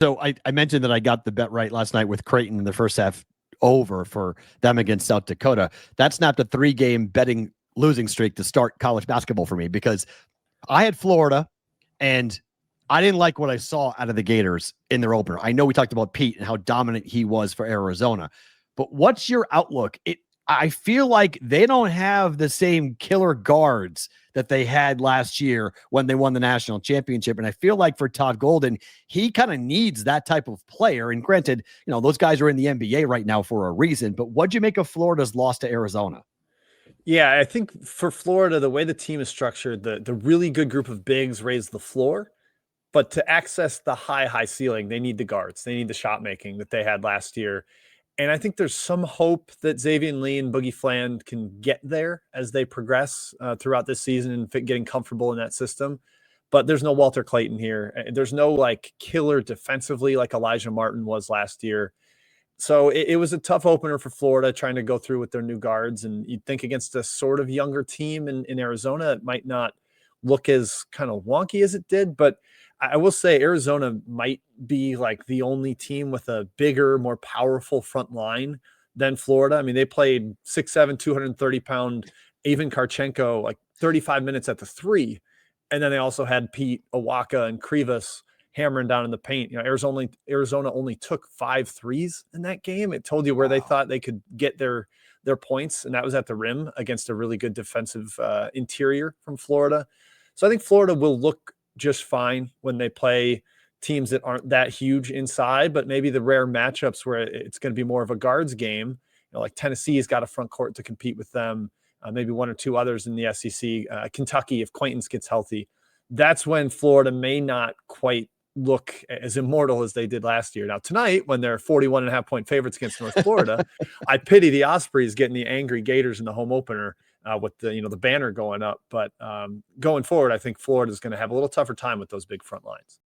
So I mentioned that I got the bet right last night with Creighton in the first half over for them against South Dakota. That snapped a 3-game betting losing streak to start college basketball for me because I had Florida and I didn't like what I saw out of the Gators in their opener. I know we talked about Pete and how dominant he was for Arizona, but what's your outlook? I feel like they don't have the same killer guards that they had last year when they won the national championship. And I feel like for Todd Golden, he kind of needs that type of player. And granted, those guys are in the NBA right now for a reason, but what'd you make of Florida's loss to Arizona? Yeah, I think for Florida, the way the team is structured, the really good group of bigs raise the floor. But to access the high ceiling, they need the guards. They need the shot making that they had last year. And I think there's some hope that Zavien Lee and Boogie Fland can get there as they progress throughout this season and getting comfortable in that system. But there's no Walter Clayton here. There's no like killer defensively like Elijah Martin was last year. So it was a tough opener for Florida trying to go through with their new guards. And you'd think against a sort of younger team in Arizona, it might not look as kind of wonky as it did. But I will say Arizona might be like the only team with a bigger, more powerful front line than Florida. I mean, they played 6'7", 230-pound Avin Karchenko like 35 minutes at the 3. And then they also had Pete, Awaka, and Krivas hammering down in the paint. Arizona only took 5 threes in that game. It told you where they thought they could get their points, and that was at the rim against a really good defensive interior from Florida. So I think Florida will look just fine when they play teams that aren't that huge inside, but maybe the rare matchups where it's going to be more of a guards game, like Tennessee's got a front court to compete with them, maybe one or two others in the SEC, Kentucky, if Quaintance gets healthy. That's when Florida may not quite look as immortal as they did last year. Now tonight, when they're 41.5-point favorites against North Florida, I pity the Ospreys getting the angry Gators in the home opener with the banner going up. But going forward, I think Florida is going to have a little tougher time with those big front lines.